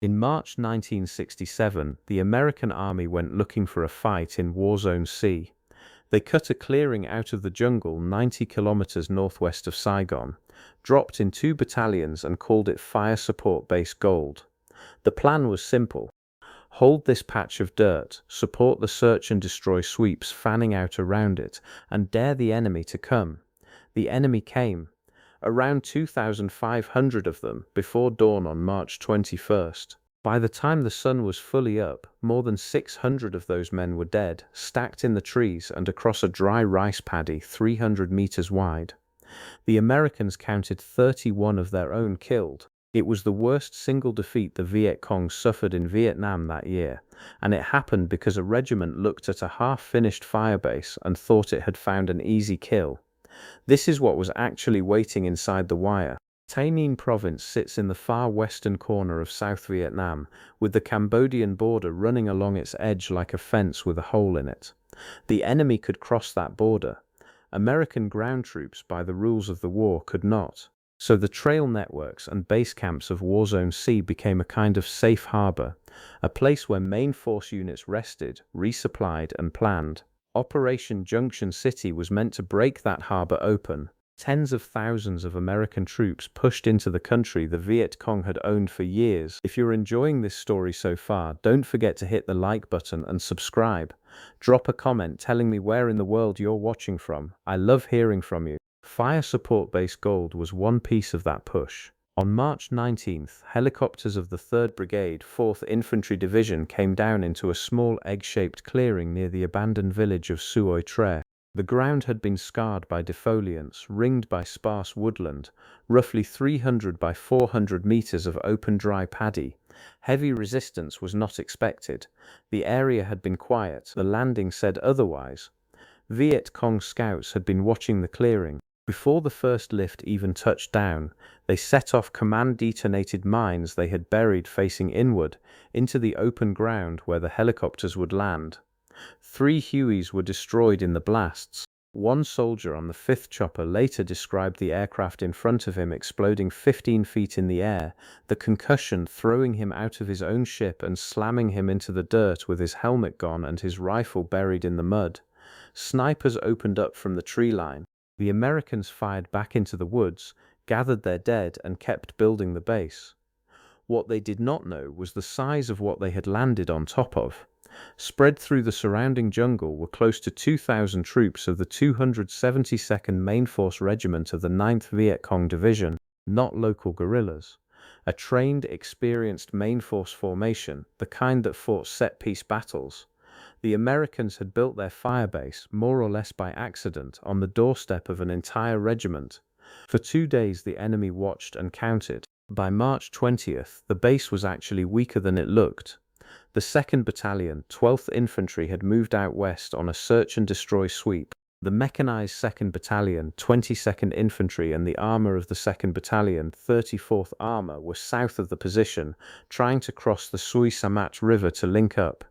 In March 1967, the American Army went looking for a fight in War Zone C. They cut a clearing out of the jungle 90 kilometers northwest of Saigon, dropped in 2 battalions and called it Fire Support Base Gold. The plan was simple. Hold this patch of dirt, support the search and destroy sweeps fanning out around it, and dare the enemy to come. The enemy came. Around 2,500 of them before dawn on March 21st. By the time the sun was fully up, more than 600 of those men were dead, stacked in the trees and across a dry rice paddy 300 meters wide. The Americans counted 31 of their own killed. It was the worst single defeat the Viet Cong suffered in Vietnam that year, and it happened because a regiment looked at a half-finished firebase and thought it had found an easy kill. This is what was actually waiting inside the wire. Tay Ninh province sits in the far western corner of South Vietnam, with the Cambodian border running along its edge like a fence with a hole in it. The enemy could cross that border. American ground troops, by the rules of the war, could not. So the trail networks and base camps of War Zone C became a kind of safe harbor, a place where main force units rested, resupplied, and planned. Operation Junction City was meant to break that harbor open. Tens of thousands of American troops pushed into the country the Viet Cong had owned for years. If you're enjoying this story so far, don't forget to hit the like button and subscribe. Drop a comment telling me where in the world you're watching from. I love hearing from you. Fire Support Base Gold was one piece of that push. On March 19th, helicopters of the 3rd Brigade, 4th Infantry Division came down into a small egg-shaped clearing near the abandoned village of Suoi Tre. The ground had been scarred by defoliants, ringed by sparse woodland, roughly 300 by 400 meters of open dry paddy. Heavy resistance was not expected. The area had been quiet. The landing said otherwise. Viet Cong scouts had been watching the clearing. Before the first lift even touched down, they set off command-detonated mines they had buried facing inward into the open ground where the helicopters would land. 3 Hueys were destroyed in the blasts. One soldier on the 5th chopper later described the aircraft in front of him exploding 15 feet in the air, the concussion throwing him out of his own ship and slamming him into the dirt with his helmet gone and his rifle buried in the mud. Snipers opened up from the tree line. The Americans fired back into the woods, gathered their dead, and kept building the base. What they did not know was the size of what they had landed on top of. Spread through the surrounding jungle were close to 2,000 troops of the 272nd Main Force Regiment of the 9th Viet Cong Division, not local guerrillas. A trained, experienced main force formation, the kind that fought set-piece battles. The Americans had built their firebase, more or less by accident, on the doorstep of an entire regiment. For 2 days the enemy watched and counted. By March 20th, the base was actually weaker than it looked. The 2nd Battalion, 12th Infantry had moved out west on a search and destroy sweep. The mechanized 2nd Battalion, 22nd Infantry and the armor of the 2nd Battalion, 34th Armor were south of the position, trying to cross the Suoi Samat River to link up.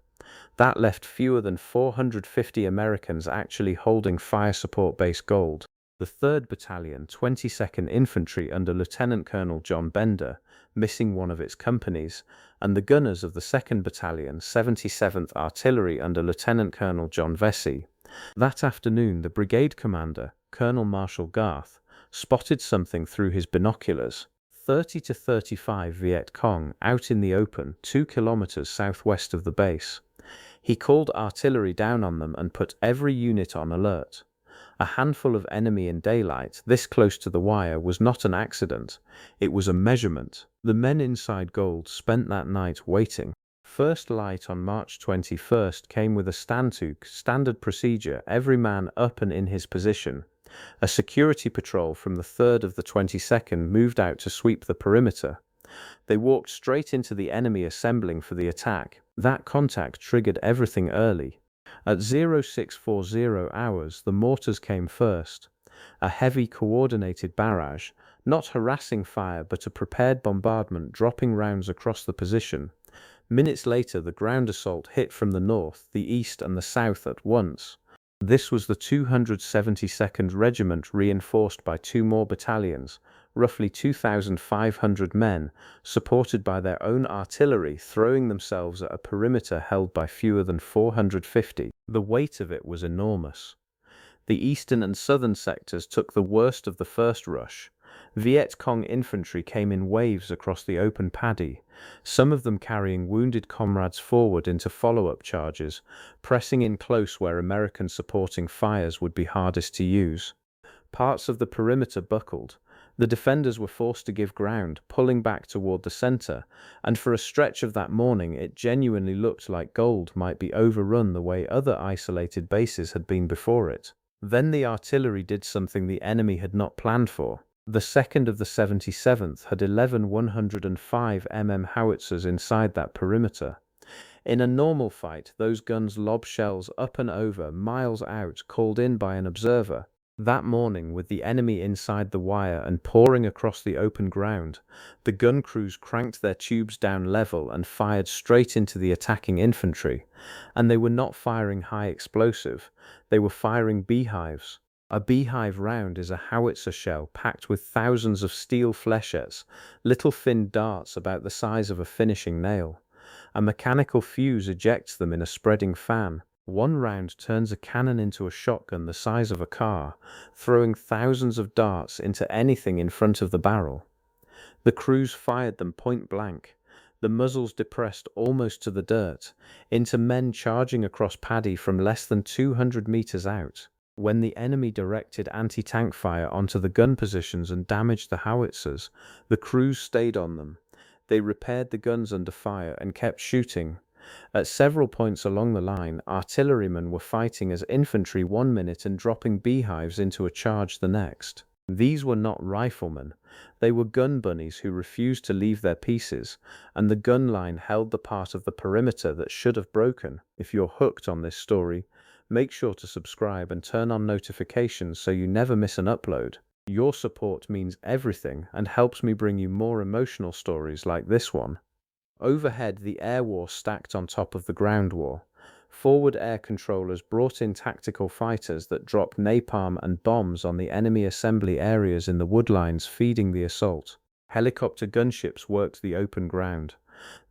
That left fewer than 450 Americans actually holding Fire Support Base Gold. The 3rd Battalion, 22nd Infantry under Lieutenant Colonel John Bender, missing one of its companies, and the gunners of the 2nd Battalion, 77th Artillery under Lieutenant Colonel John Vesey. That afternoon, the brigade commander, Colonel Marshal Garth, spotted something through his binoculars. 30 to 35 Viet Cong out in the open, 2 kilometers southwest of the base. He called artillery down on them and put every unit on alert. A handful of enemy in daylight, this close to the wire, was not an accident. It was a measurement. The men inside Gold spent that night waiting. First light on March 21st came with a standtook, standard procedure, every man up and in his position. A security patrol from the 3rd of the 22nd moved out to sweep the perimeter. They walked straight into the enemy assembling for the attack. That contact triggered everything early. At 0640 hours, the mortars came first. A heavy, coordinated barrage, not harassing fire but a prepared bombardment dropping rounds across the position. Minutes later, the ground assault hit from the north, the east and the south at once. This was the 272nd Regiment reinforced by 2 more battalions, roughly 2,500 men, supported by their own artillery, throwing themselves at a perimeter held by fewer than 450. The weight of it was enormous. The eastern and southern sectors took the worst of the first rush. Viet Cong infantry came in waves across the open paddy, some of them carrying wounded comrades forward into follow-up charges, pressing in close where American supporting fires would be hardest to use. Parts of the perimeter buckled. The defenders were forced to give ground, pulling back toward the center, and for a stretch of that morning it genuinely looked like Gold might be overrun the way other isolated bases had been before it. Then the artillery did something the enemy had not planned for. The 2nd of the 77th had 11 105 howitzers inside that perimeter. In a normal fight, those guns lob shells up and over, miles out, called in by an observer. That morning, with the enemy inside the wire and pouring across the open ground, the gun crews cranked their tubes down level and fired straight into the attacking infantry. And they were not firing high explosive, they were firing beehives. A beehive round is a howitzer shell packed with thousands of steel flechettes, little thin darts about the size of a finishing nail. A mechanical fuse ejects them in a spreading fan. One round turns a cannon into a shotgun the size of a car, throwing thousands of darts into anything in front of the barrel. The crews fired them point blank, the muzzles depressed almost to the dirt, into men charging across paddy from less than 200 meters out. When the enemy directed anti-tank fire onto the gun positions and damaged the howitzers, the crews stayed on them. They repaired the guns under fire and kept shooting. At several points along the line, artillerymen were fighting as infantry 1 minute and dropping beehives into a charge the next. These were not riflemen, they were gun bunnies who refused to leave their pieces, and the gun line held the part of the perimeter that should have broken. If you're hooked on this story, make sure to subscribe and turn on notifications so you never miss an upload. Your support means everything and helps me bring you more emotional stories like this one. Overhead, the air war stacked on top of the ground war. Forward air controllers brought in tactical fighters that dropped napalm and bombs on the enemy assembly areas in the woodlines feeding the assault. Helicopter gunships worked the open ground.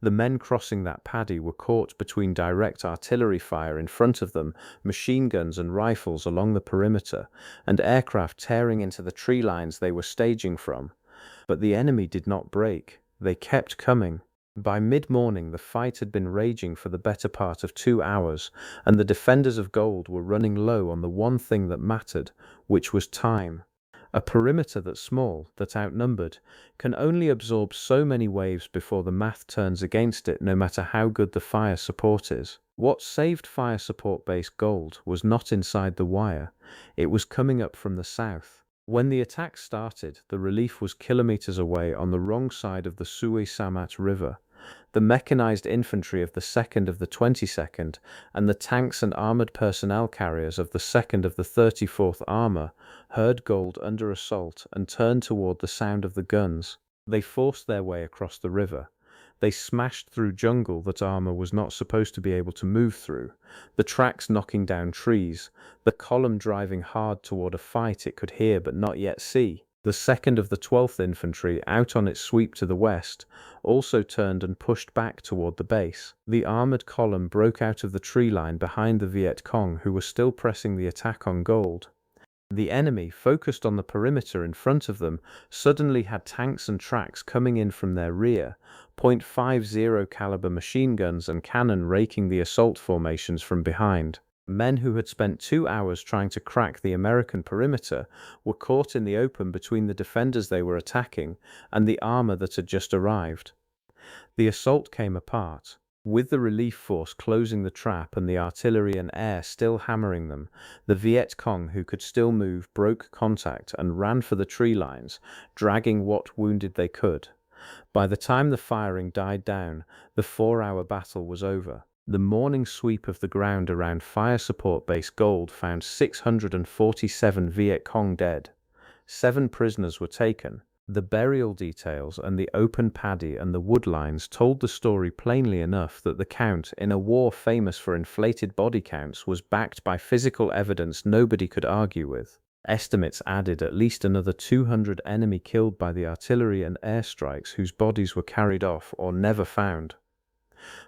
The men crossing that paddy were caught between direct artillery fire in front of them, machine guns and rifles along the perimeter, and aircraft tearing into the tree lines they were staging from. But the enemy did not break. They kept coming. By mid-morning, the fight had been raging for the better part of 2 hours, and the defenders of Gold were running low on the one thing that mattered, which was time. A perimeter that's small, that outnumbered, can only absorb so many waves before the math turns against it, no matter how good the fire support is. What saved fire support base Gold was not inside the wire, it was coming up from the south. When the attack started, the relief was kilometers away on the wrong side of the Suoi River. The mechanized infantry of the 2nd of the 22nd and the tanks and armored personnel carriers of the 2nd of the 34th Armor heard Gold under assault and turned toward the sound of the guns. They forced their way across the river. They smashed through jungle that Armor was not supposed to be able to move through, the tracks knocking down trees, the column driving hard toward a fight it could hear but not yet see. The 2nd of the 12th Infantry, out on its sweep to the west, also turned and pushed back toward the base. The armored column broke out of the tree line behind the Viet Cong, who were still pressing the attack on Gold. The enemy, focused on the perimeter in front of them, suddenly had tanks and tracks coming in from their rear, .50 caliber machine guns and cannon raking the assault formations from behind. Men who had spent 2 hours trying to crack the American perimeter were caught in the open between the defenders they were attacking and the armor that had just arrived. The assault came apart. With the relief force closing the trap and the artillery and air still hammering them, the Viet Cong, who could still move, broke contact and ran for the tree lines, dragging what wounded they could. By the time the firing died down, the 4-hour battle was over. The morning sweep of the ground around fire support base Gold found 647 Viet Cong dead. 7 prisoners were taken. The burial details and the open paddy and the woodlines told the story plainly enough that the count, in a war famous for inflated body counts, was backed by physical evidence nobody could argue with. Estimates added at least another 200 enemy killed by the artillery and airstrikes whose bodies were carried off or never found.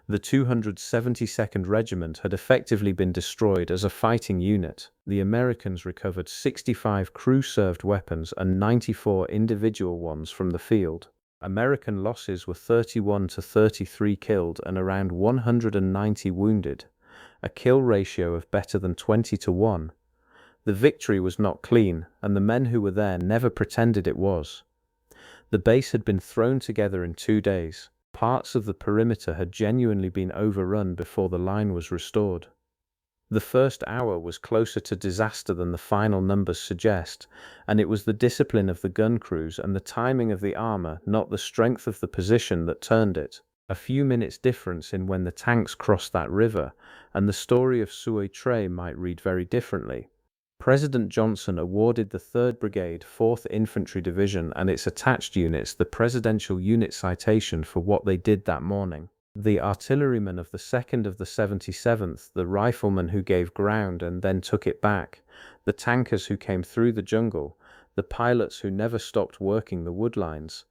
The 272nd Regiment had effectively been destroyed as a fighting unit. The Americans recovered 65 crew-served weapons and 94 individual ones from the field. American losses were 31 to 33 killed and around 190 wounded, a kill ratio of better than 20 to 1. The victory was not clean, and the men who were there never pretended it was. The base had been thrown together in 2 days. Parts of the perimeter had genuinely been overrun before the line was restored. The first hour was closer to disaster than the final numbers suggest, and it was the discipline of the gun crews and the timing of the armor, not the strength of the position, that turned it. A few minutes difference in when the tanks crossed that river, and the story of Suoi Tre might read very differently. President Johnson awarded the 3rd Brigade, 4th Infantry Division and its attached units the Presidential Unit Citation for what they did that morning. The artillerymen of the 2nd of the 77th, the riflemen who gave ground and then took it back, the tankers who came through the jungle, the pilots who never stopped working the woodlines.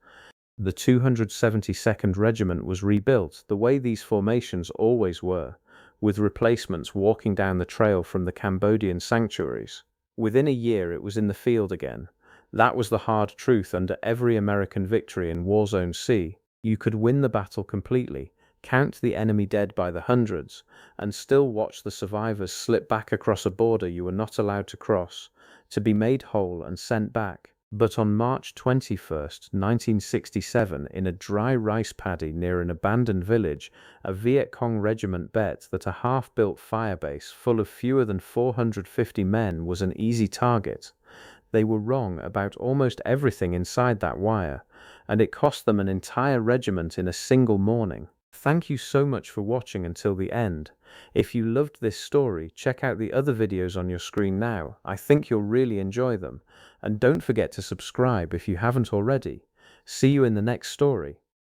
The 272nd Regiment was rebuilt the way these formations always were, with replacements walking down the trail from the Cambodian sanctuaries. Within a year it was in the field again. That was the hard truth under every American victory in War Zone C. You could win the battle completely, count the enemy dead by the hundreds, and still watch the survivors slip back across a border you were not allowed to cross, to be made whole and sent back. But on March 21, 1967, in a dry rice paddy near an abandoned village, a Viet Cong regiment bet that a half-built firebase full of fewer than 450 men was an easy target. They were wrong about almost everything inside that wire, and it cost them an entire regiment in a single morning. Thank you so much for watching until the end. If you loved this story, check out the other videos on your screen now. I think you'll really enjoy them. And don't forget to subscribe if you haven't already. See you in the next story.